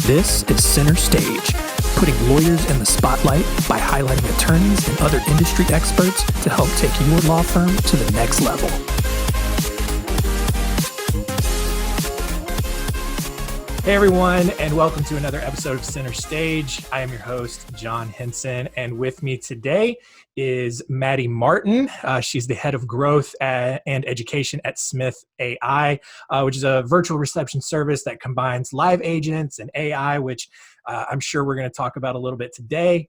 This is Center Stage, putting lawyers in the spotlight by highlighting attorneys and other industry experts to help take your law firm to the next level. Hey everyone, and welcome to another episode of Center Stage. I am your host, John Henson, and with me today is Maddy Martin. She's the head of growth and education at Smith.ai, which is a virtual reception service that combines live agents and AI, which I'm sure we're going to talk about a little bit today.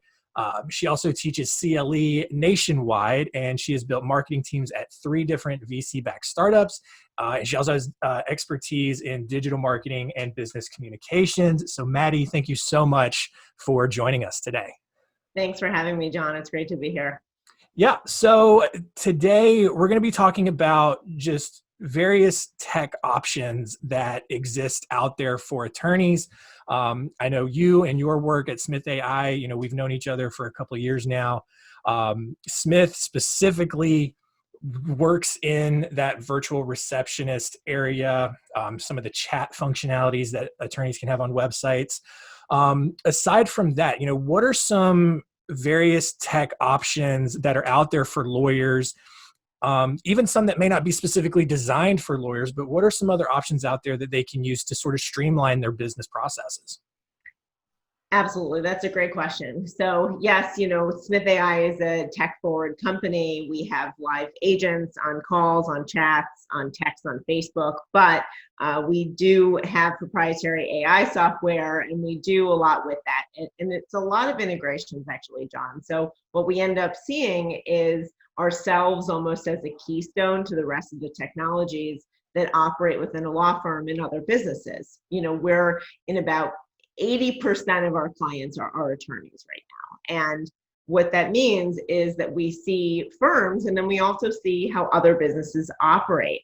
She also teaches CLE nationwide, and she has built marketing teams at 3 different VC-backed startups. And she also has expertise in digital marketing and business communications. So Maddy, thank you so much for joining us today. Thanks for having me, John. It's great to be here. Yeah, so today we're going to be talking about just various tech options that exist out there for attorneys. I know you and your work at Smith.ai, we've known each other for a couple of years now. Smith specifically works in that virtual receptionist area, some of the chat functionalities that attorneys can have on websites. Aside from that, what are some various tech options that are out there for lawyers, even some that may not be specifically designed for lawyers, but what are some other options out there that they can use to sort of streamline their business processes? Absolutely. That's a great question. So yes, Smith.ai is a tech-forward company. We have live agents on calls, on chats, on text, on Facebook, but we do have proprietary AI software, and we do a lot with that. And it's a lot of integrations, actually, John. So what we end up seeing is ourselves almost as a keystone to the rest of the technologies that operate within a law firm and other businesses. We're in about 80% of our clients are our attorneys right now. And what that means is that we see firms, and then we also see how other businesses operate.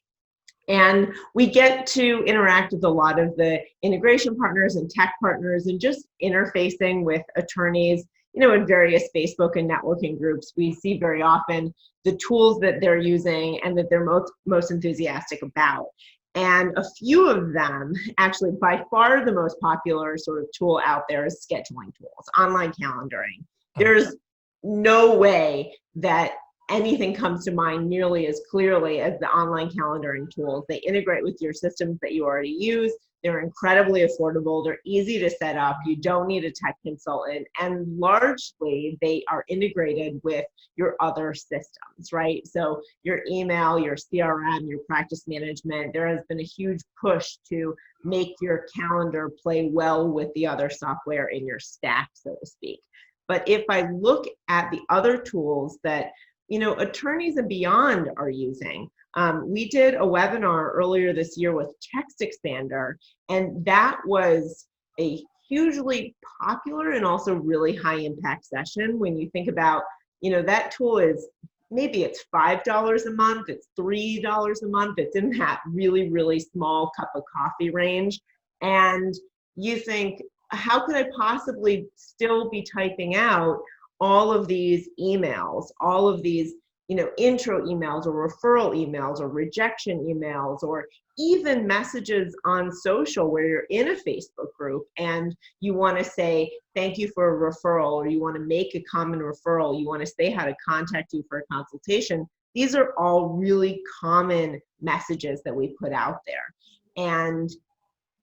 And we get to interact with a lot of the integration partners and tech partners and just interfacing with attorneys, in various Facebook and networking groups. We see very often the tools that they're using and that they're most enthusiastic about. And a few of them, actually by far the most popular sort of tool out there is scheduling tools, online calendaring. There's no way that anything comes to mind nearly as clearly as the online calendaring tools. They integrate with your systems that you already use. They're incredibly affordable. They're easy to set up. You don't need a tech consultant. And largely, they are integrated with your other systems, right? So your email, your CRM, your practice management, there has been a huge push to make your calendar play well with the other software in your stack, so to speak. But if I look at the other tools that attorneys and beyond are using. We did a webinar earlier this year with Text Expander, and that was a hugely popular and also really high impact session. When you think about, that tool is, maybe it's $5 a month, it's $3 a month, it's in that really, really small cup of coffee range. And you think, how could I possibly still be typing out all of these emails, all of these, intro emails or referral emails or rejection emails, or even messages on social where you're in a Facebook group and you want to say, thank you for a referral, or you want to make a common referral, you want to say how to contact you for a consultation. These are all really common messages that we put out there. And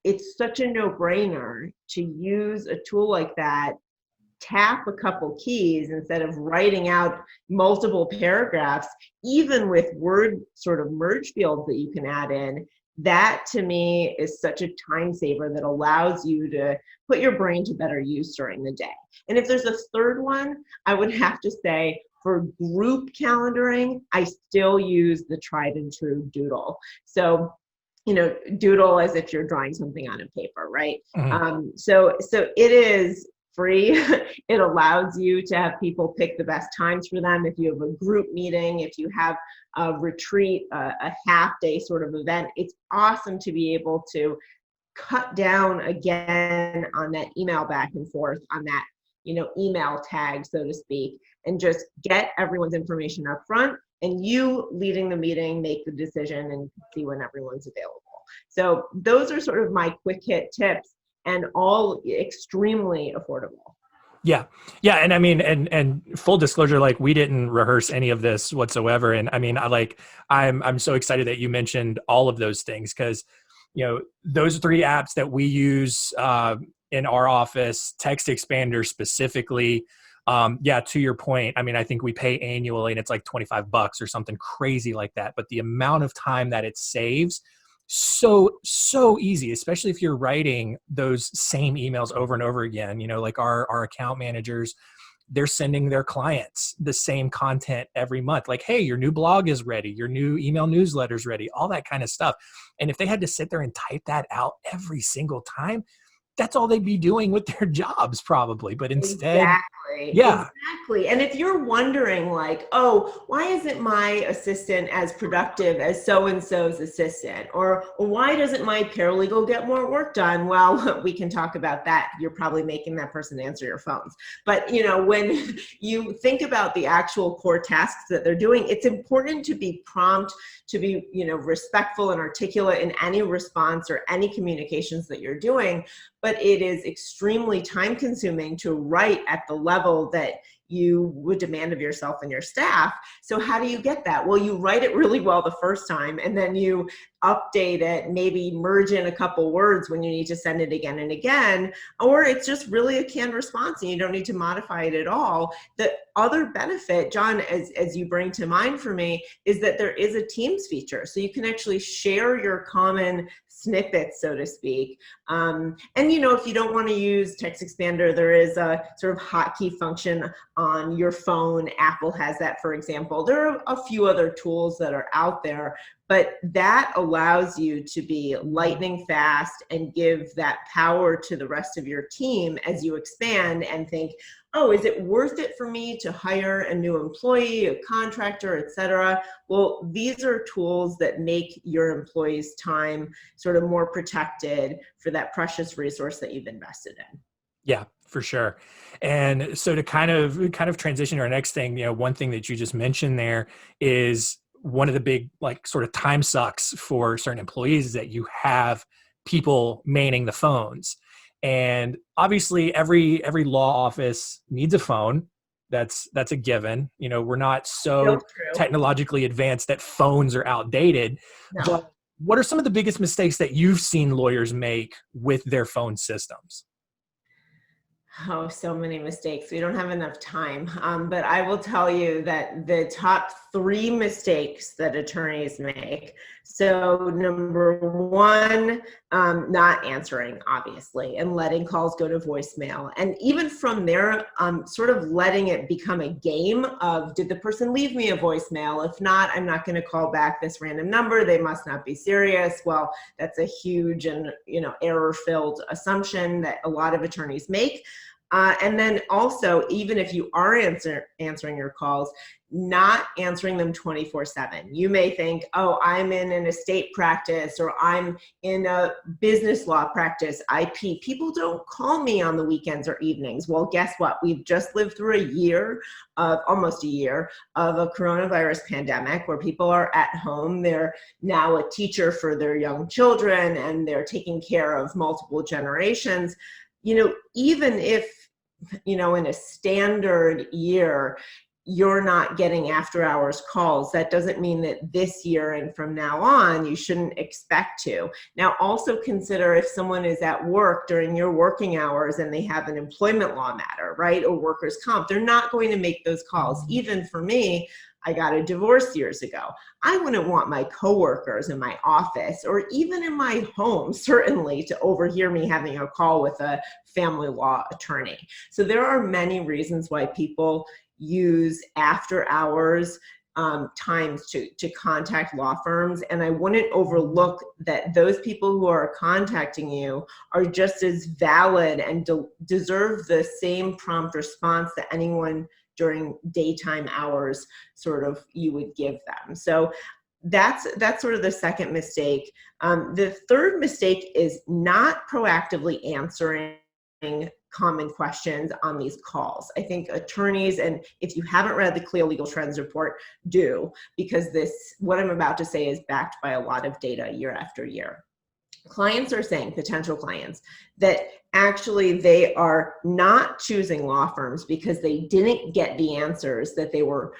it's such a no-brainer to use a tool like that, tap a couple keys instead of writing out multiple paragraphs, even with word sort of merge fields that you can add in. That to me is such a time saver that allows you to put your brain to better use during the day. And if there's a third one, I would have to say for group calendaring, I still use the tried and true Doodle. So Doodle as if you're drawing something on a paper, right? Mm-hmm. So it is free. It allows you to have people pick the best times for them. If you have a group meeting, if you have a retreat, a half day sort of event, it's awesome to be able to cut down again on that email back and forth, on that, email tag, so to speak, and just get everyone's information up front, and you leading the meeting, make the decision and see when everyone's available. So those are sort of my quick hit tips. and all extremely affordable. Yeah. Yeah. And I mean, and full disclosure, like we didn't rehearse any of this whatsoever. And I mean, I'm so excited that you mentioned all of those things because, those 3 apps that we use in our office, Text Expander specifically, yeah, to your point, I mean, I think we pay annually and it's like $25 or something crazy like that. But the amount of time that it saves, so easy, especially if you're writing those same emails over and over again. Like our account managers, they're sending their clients the same content every month, like, hey, your new blog is ready, your new email newsletter is ready, all that kind of stuff. And if they had to sit there and type that out every single time, that's all they'd be doing with their jobs probably. But instead, Exactly. yeah. Exactly. And if you're wondering like, oh, why isn't my assistant as productive as so-and-so's assistant? Or why doesn't my paralegal get more work done? Well, we can talk about that. You're probably making that person answer your phones. But when you think about the actual core tasks that they're doing, it's important to be prompt, to be, respectful and articulate in any response or any communications that you're doing. But it is extremely time consuming to write at the level that you would demand of yourself and your staff. So how do you get that? Well, you write it really well the first time and then you update it, maybe merge in a couple words when you need to send it again and again, or it's just really a canned response and you don't need to modify it at all. The other benefit, John, as you bring to mind for me, is that there is a Teams feature. So you can actually share your common snippets, so to speak. And if you don't want to use Text Expander, there is a sort of hotkey function on your phone. Apple has that, for example. There are a few other tools that are out there, but that allows you to be lightning fast and give that power to the rest of your team as you expand and think, oh, is it worth it for me to hire a new employee, a contractor, et cetera? Well, these are tools that make your employees' time sort of more protected for that precious resource that you've invested in. Yeah, for sure. And so to kind of transition to our next thing, one thing that you just mentioned there is one of the big, like, sort of time sucks for certain employees is that you have people manning the phones. And obviously every law office needs a phone. That's a given. We're not so true. technologically advanced that phones are outdated. No. But what are some of the biggest mistakes that you've seen lawyers make with their phone systems? Oh, so many mistakes. We don't have enough time. But I will tell you that the top 3 mistakes that attorneys make. So number 1, not answering, obviously, and letting calls go to voicemail. And even from there, sort of letting it become a game of, did the person leave me a voicemail? If not, I'm not going to call back this random number. They must not be serious. Well, that's a huge and error-filled assumption that a lot of attorneys make. And then also, even if you are answering your calls, not answering them 24/7. You may think, oh, I'm in an estate practice or I'm in a business law practice, IP. People don't call me on the weekends or evenings. Well, guess what? We've just lived through almost a year of a coronavirus pandemic where people are at home. They're now a teacher for their young children and they're taking care of multiple generations. Even if, in a standard year, you're not getting after hours calls, that doesn't mean that this year and from now on, you shouldn't expect to. Now, also consider if someone is at work during your working hours and they have an employment law matter, right? Or workers' comp, they're not going to make those calls. Even for me, I got a divorce years ago. I wouldn't want my coworkers in my office or even in my home, certainly, to overhear me having a call with a family law attorney. So there are many reasons why people use after hours times to contact law firms. And I wouldn't overlook that those people who are contacting you are just as valid and deserve the same prompt response that anyone during daytime hours sort of you would give them. So that's sort of the second mistake. The third mistake is not proactively answering common questions on these calls. I think attorneys, and if you haven't read the CLIA Legal Trends report, do, because what I'm about to say is backed by a lot of data year after year. clients are saying, potential clients, that actually they are not choosing law firms because they didn't get the answers that they were,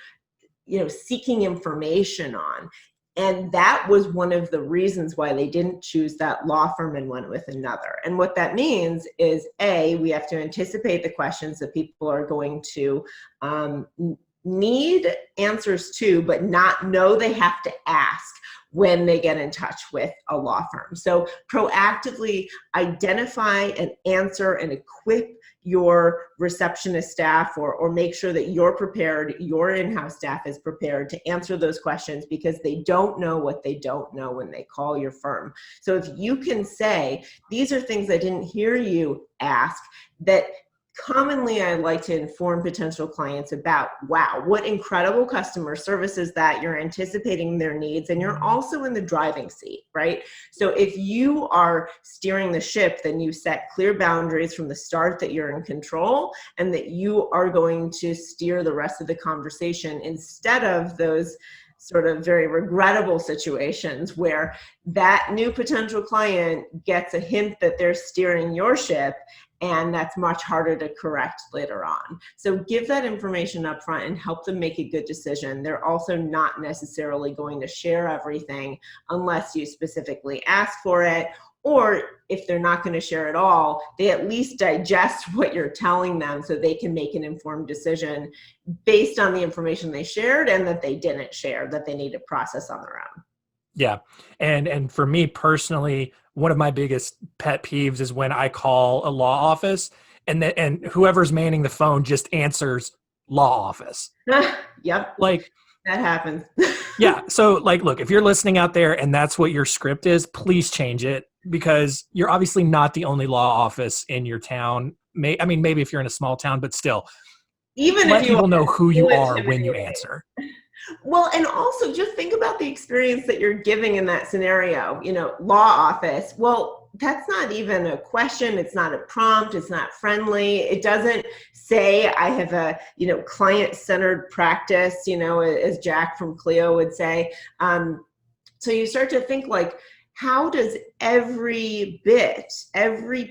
seeking information on. And that was one of the reasons why they didn't choose that law firm and went with another. And what that means is, A, we have to anticipate the questions that people are going to need answers to, but not know they have to ask when they get in touch with a law firm. So proactively identify and answer and equip your receptionist staff, or make sure that you're prepared, your in-house staff is prepared to answer those questions, because they don't know what they don't know when they call your firm. So if you can say, these are things I didn't hear you ask, that commonly I like to inform potential clients about, wow, what incredible customer service is that. You're anticipating their needs, and you're also in the driving seat, right? So if you are steering the ship, then you set clear boundaries from the start that you're in control, and that you are going to steer the rest of the conversation, instead of those sort of very regrettable situations where that new potential client gets a hint that they're steering your ship, and that's much harder to correct later on. So give that information up front and help them make a good decision. They're also not necessarily going to share everything unless you specifically ask for it, or if they're not going to share at all, they at least digest what you're telling them so they can make an informed decision based on the information they shared and that they didn't share, that they need to process on their own. Yeah. And for me personally, one of my biggest pet peeves is when I call a law office and whoever's manning the phone just answers law office. Yep. Like, that happens. yeah. So like, look, if you're listening out there and that's what your script is, please change it, because you're obviously not the only law office in your town. Maybe if you're in a small town, but still, Even let if you people know who you are intimidating. when you answer. Well, and also just think about the experience that you're giving in that scenario. Law office. Well, that's not even a question. It's not a prompt. It's not friendly. It doesn't say I have a, client-centered practice, as Jack from Clio would say. So you start to think like, how does every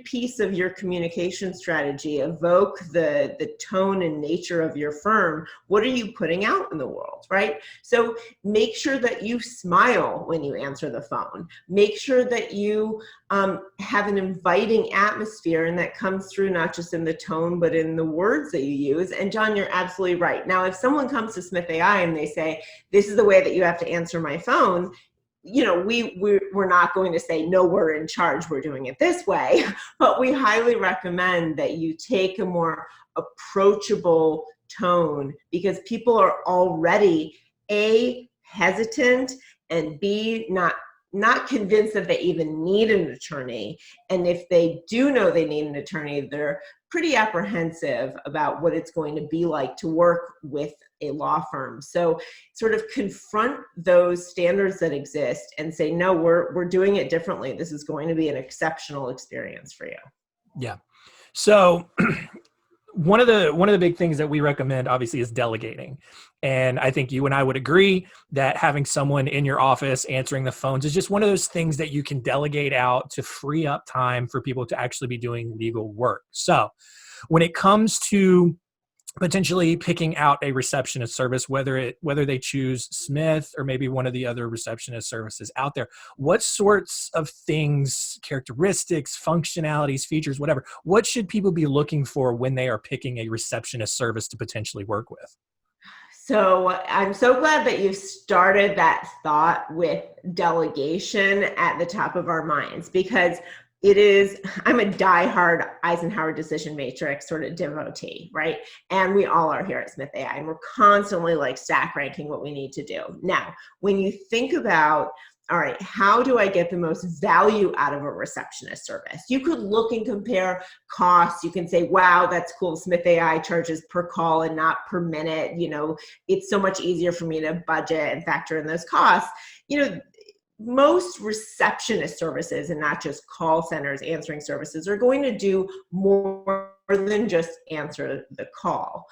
piece of your communication strategy evoke the tone and nature of your firm? What are you putting out in the world, right? So make sure that you smile when you answer the phone. Make sure that you have an inviting atmosphere, and that comes through not just in the tone, but in the words that you use. And John, you're absolutely right. Now, if someone comes to Smith.ai and they say, this is the way that you have to answer my phone, we're not going to say, no, we're in charge, we're doing it this way. But we highly recommend that you take a more approachable tone, because people are already A, hesitant, and B, not convinced that they even need an attorney. And if they do know they need an attorney, they're pretty apprehensive about what it's going to be like to work with a law firm. So sort of confront those standards that exist and say, no, we're doing it differently. This is going to be an exceptional experience for you. Yeah. So one of the big things that we recommend obviously is delegating. And I think you and I would agree that having someone in your office answering the phones is just one of those things that you can delegate out to free up time for people to actually be doing legal work. So when it comes to potentially picking out a receptionist service, whether they choose Smith or maybe one of the other receptionist services out there, what sorts of things, characteristics, functionalities, features, whatever, what should people be looking for when they are picking a receptionist service to potentially work with? So I'm so glad that you started that thought with delegation at the top of our minds, because I'm a diehard Eisenhower decision matrix sort of devotee, right? And we all are here at Smith.ai, and we're constantly like stack ranking what we need to do. Now, when you think about, all right, how do I get the most value out of a receptionist service? You could look and compare costs. You can say, wow, that's cool. Smith.ai charges per call and not per minute. It's so much easier for me to budget and factor in those costs. Most receptionist services, and not just call centers, answering services, are going to do more than just answer the call.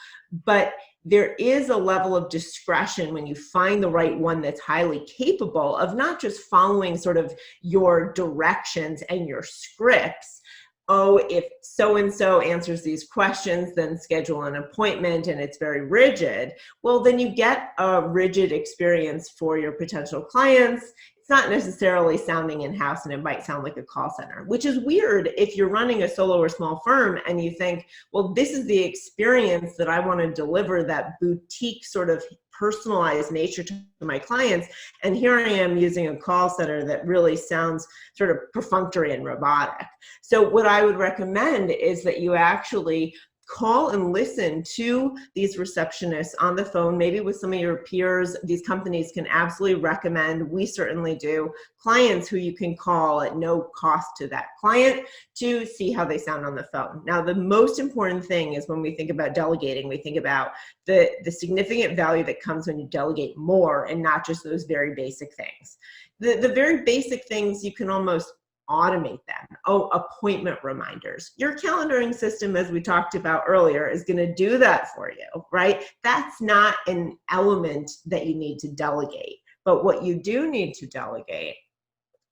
But there is a level of discretion when you find the right one that's highly capable of not just following sort of your directions and your scripts. Oh, if so-and-so answers these questions, then schedule an appointment, and it's very rigid. Well, then you get a rigid experience for your potential clients. It's not necessarily sounding in-house, and it might sound like a call center, which is weird if you're running a solo or small firm and you think, well, this is the experience that I want to deliver, that boutique sort of personalized nature to my clients. And here I am using a call center that really sounds sort of perfunctory and robotic. So what I would recommend is that you actually call and listen to these receptionists on the phone, maybe with some of your peers. These companies can absolutely recommend, we certainly do, clients who you can call at no cost to that client to see how they sound on the phone. Now, the most important thing is when we think about delegating, we think about the significant value that comes when you delegate more and not just those very basic things. The very basic things, you can almost automate them. Oh, appointment reminders. Your calendaring system, as we talked about earlier, is going to do that for you, right? That's not an element that you need to delegate. But what you do need to delegate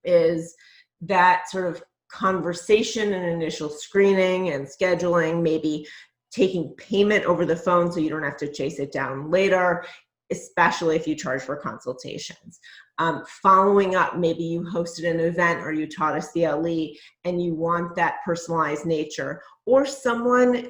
is that sort of conversation and initial screening and scheduling, maybe taking payment over the phone so you don't have to chase it down later, especially if you charge for consultations. Following up, maybe you hosted an event or you taught a CLE and you want that personalized nature, or someone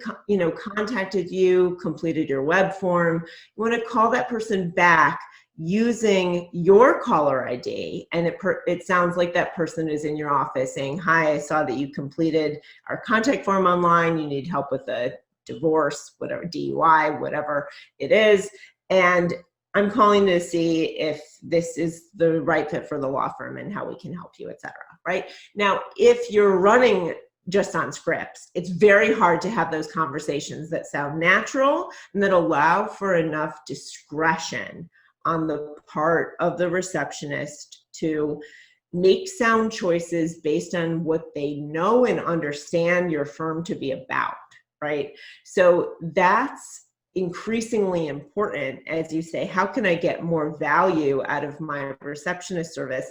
contacted you, completed your web form. You want to call that person back using your caller ID, and it sounds like that person is in your office saying, hi, I saw that you completed our contact form online, you need help with a divorce, whatever, DUI, whatever it is, and I'm calling to see if this is the right fit for the law firm and how we can help you, et cetera, right? Now, if you're running just on scripts, it's very hard to have those conversations that sound natural and that allow for enough discretion on the part of the receptionist to make sound choices based on what they know and understand your firm to be about, right? So that's increasingly important as you say, how can I get more value out of my receptionist service?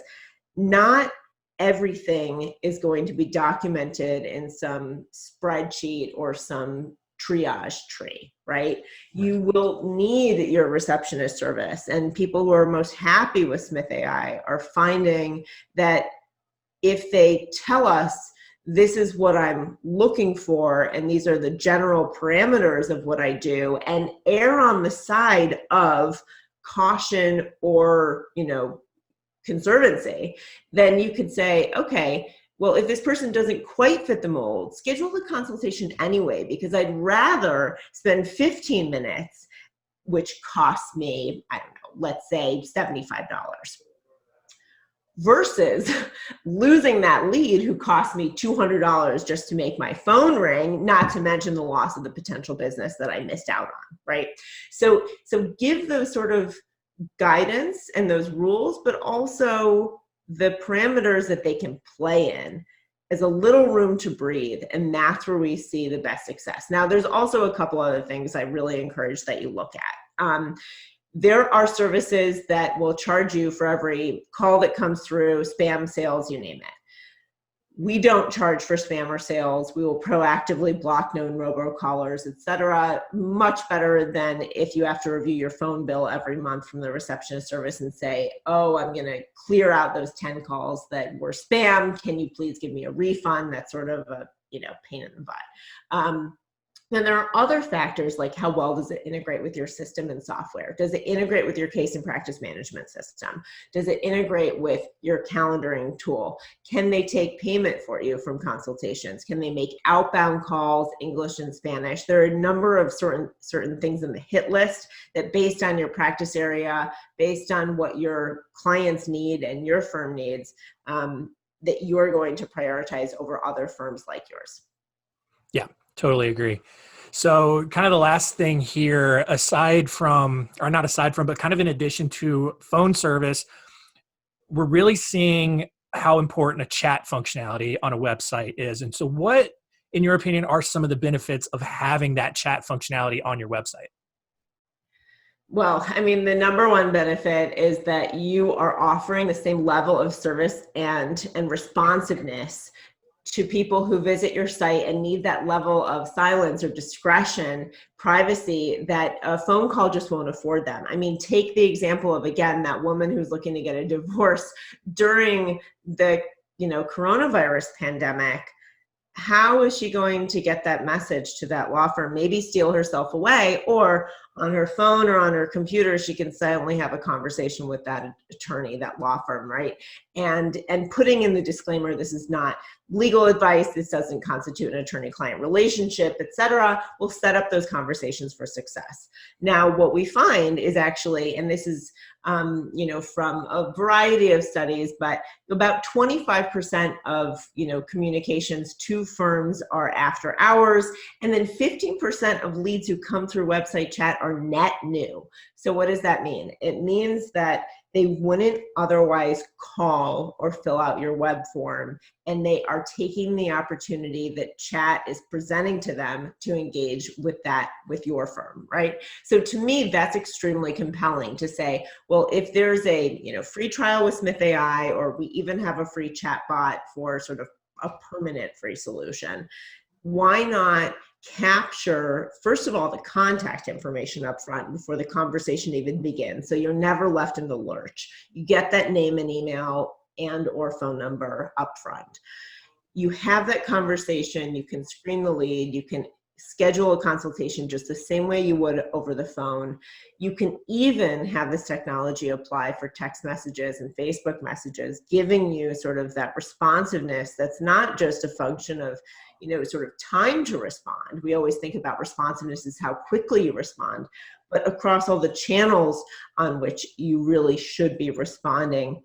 Not everything is going to be documented in some spreadsheet or some triage tree, right? You will need your receptionist service, and people who are most happy with Smith.ai are finding that if they tell us, this is what I'm looking for, and these are the general parameters of what I do, and err on the side of caution or, conservancy, then you could say, okay, well, if this person doesn't quite fit the mold, schedule the consultation anyway, because I'd rather spend 15 minutes, which costs me, I don't know, let's say $75. Versus losing that lead who cost me $200 just to make my phone ring, not to mention the loss of the potential business that I missed out on, right? So give those sort of guidance and those rules, but also the parameters that they can play in as a little room to breathe, and that's where we see the best success. Now, there's also a couple other things I really encourage that you look at. There are services that will charge you for every call that comes through, spam, sales, you name it. We don't charge for spam or sales. We will proactively block known robocallers, et cetera. Much better than if you have to review your phone bill every month from the receptionist service and say, oh, I'm going to clear out those 10 calls that were spam. Can you please give me a refund? That's sort of a pain in the butt. Then there are other factors like how well does it integrate with your system and software? Does it integrate with your case and practice management system? Does it integrate with your calendaring tool? Can they take payment for you from consultations? Can they make outbound calls, English and Spanish? There are a number of certain things in the hit list that, based on your practice area, based on what your clients need and your firm needs, that you're going to prioritize over other firms like yours. Yeah, totally agree. So kind of the last thing here, but kind of in addition to phone service, we're really seeing how important a chat functionality on a website is. And so what in your opinion, are some of the benefits of having that chat functionality on your website? Well, I mean, the number one benefit is that you are offering the same level of service and responsiveness to people who visit your site and need that level of silence or discretion, privacy, that a phone call just won't afford them. I mean, take the example of, again, that woman who's looking to get a divorce during the coronavirus pandemic. How is she going to get that message to that law firm? Maybe steal herself away, or on her phone or on her computer, she can silently have a conversation with that attorney, that law firm, right? And putting in the disclaimer, this is not legal advice, this doesn't constitute an attorney-client relationship, etc., will set up those conversations for success. Now, what we find is actually, and this is from a variety of studies, but about 25% of communications to firms are after hours, and then 15% of leads who come through website chat are net new. So what does that mean? It means that they wouldn't otherwise call or fill out your web form, and they are taking the opportunity that chat is presenting to them to engage with your firm, right? So to me, that's extremely compelling to say, well, if there's a free trial with Smith.ai, or we even have a free chat bot for sort of a permanent free solution, why not capture, first of all, the contact information up front before the conversation even begins, so you're never left in the lurch. You get that name and email and or phone number up front. You have that conversation, you can screen the lead, you can schedule a consultation just the same way you would over the phone. You can even have this technology apply for text messages and Facebook messages, giving you sort of that responsiveness that's not just a function of sort of time to respond. We always think about responsiveness as how quickly you respond, but across all the channels on which you really should be responding,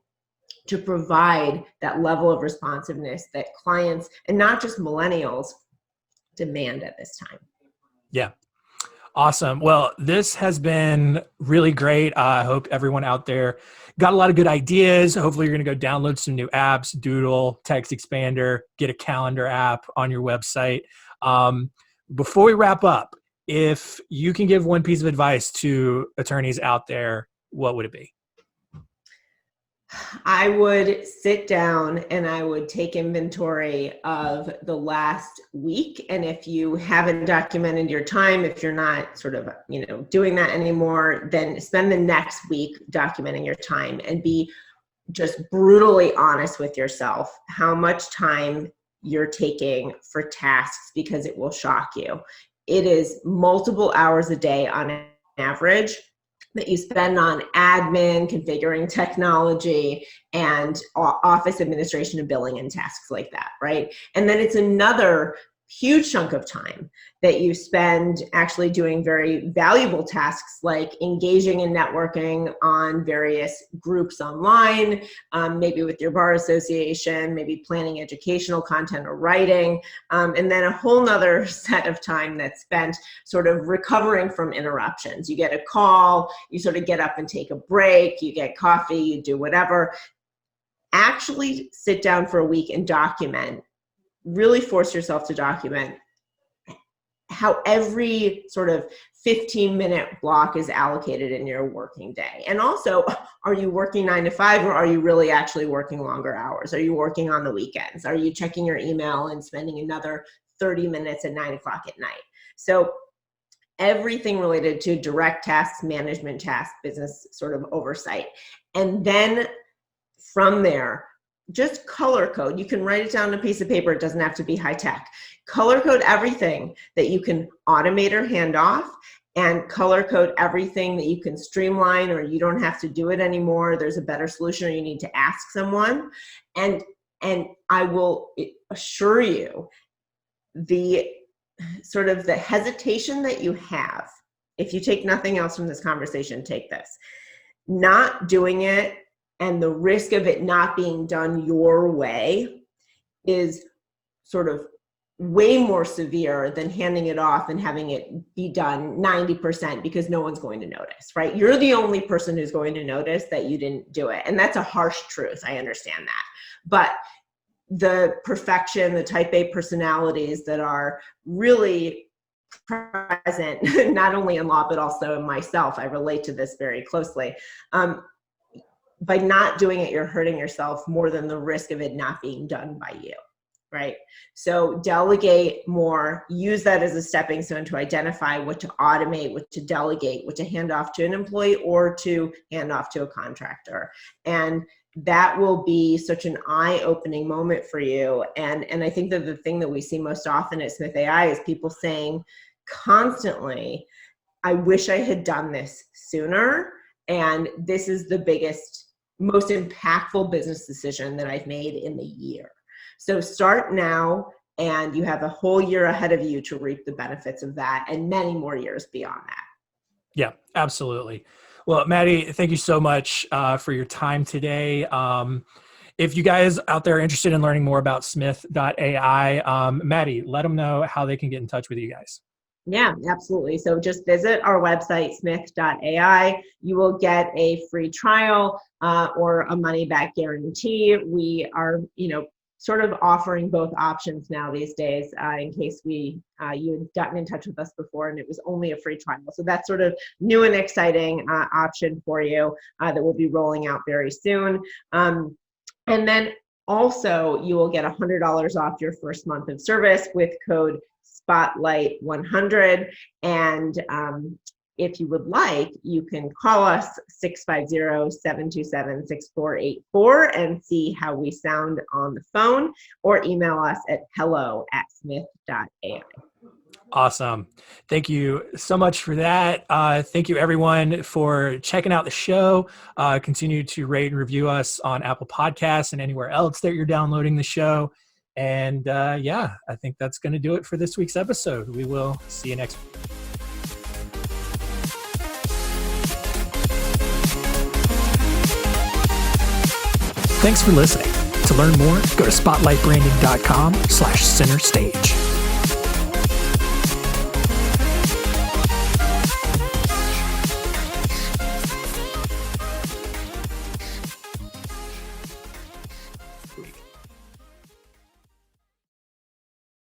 to provide that level of responsiveness that clients, and not just millennials, demand at this time. Yeah. Awesome. Well, this has been really great. I hope everyone out there got a lot of good ideas. Hopefully you're going to go download some new apps, Doodle, Text Expander, get a calendar app on your website. Before we wrap up, if you can give one piece of advice to attorneys out there, what would it be? I would sit down and I would take inventory of the last week. And if you haven't documented your time, if you're not sort of, doing that anymore, then spend the next week documenting your time and be just brutally honest with yourself how much time you're taking for tasks, because it will shock you. It is multiple hours a day on average that you spend on admin, configuring technology, and office administration and billing and tasks like that, right? And then it's another huge chunk of time that you spend actually doing very valuable tasks like engaging and networking on various groups online, maybe with your bar association, maybe planning educational content or writing, and then a whole nother set of time that's spent sort of recovering from interruptions. You get a call, you sort of get up and take a break, you get coffee, you do whatever. Actually sit down for a week and document. Really force yourself to document how every sort of 15-minute block is allocated in your working day. And also, are you working 9 to 5, or are you really actually working longer hours? Are you working on the weekends? Are you checking your email and spending another 30 minutes at 9 o'clock at night? So everything related to direct tasks, management tasks, business sort of oversight. And then from there, just color code. You can write it down on a piece of paper. It doesn't have to be high tech. Color code everything that you can automate or hand off, and color code everything that you can streamline, or you don't have to do it anymore. There's a better solution, or you need to ask someone. And I will assure you, the sort of the hesitation that you have, if you take nothing else from this conversation, take this. Not doing it and the risk of it not being done your way is sort of way more severe than handing it off and having it be done 90%, because no one's going to notice, right? You're the only person who's going to notice that you didn't do it. And that's a harsh truth. I understand that. But the perfection, the type A personalities that are really present, not only in law, but also in myself. I relate to this very closely. By not doing it, you're hurting yourself more than the risk of it not being done by you, right? So delegate more, use that as a stepping stone to identify what to automate, what to delegate, what to hand off to an employee or to hand off to a contractor. And that will be such an eye-opening moment for you. And I think that the thing that we see most often at Smith.ai is people saying constantly, I wish I had done this sooner. And this is the biggest, most impactful business decision that I've made in the year. So start now, and you have a whole year ahead of you to reap the benefits of that and many more years beyond that. Yeah, absolutely. Well, Maddy, thank you so much for your time today. If you guys out there are interested in learning more about Smith.ai, Maddy, let them know how they can get in touch with you guys. Yeah, absolutely. So just visit our website, Smith.ai. You will get a free trial or a money back guarantee. We are, sort of offering both options now these days in case you had gotten in touch with us before and it was only a free trial. So that's sort of new and exciting option for you that we'll be rolling out very soon. And then also you will get $100 off your first month of service with code Spotlight 100. And if you would like, you can call us 650-727-6484 and see how we sound on the phone, or email us at hello@smith.ai. Awesome. Thank you so much for that. Thank you everyone for checking out the show. Continue to rate and review us on Apple Podcasts and anywhere else that you're downloading the show. And I think that's going to do it for this week's episode. We will see you next week. Thanks for listening. To learn more, go to spotlightbranding.com/center stage.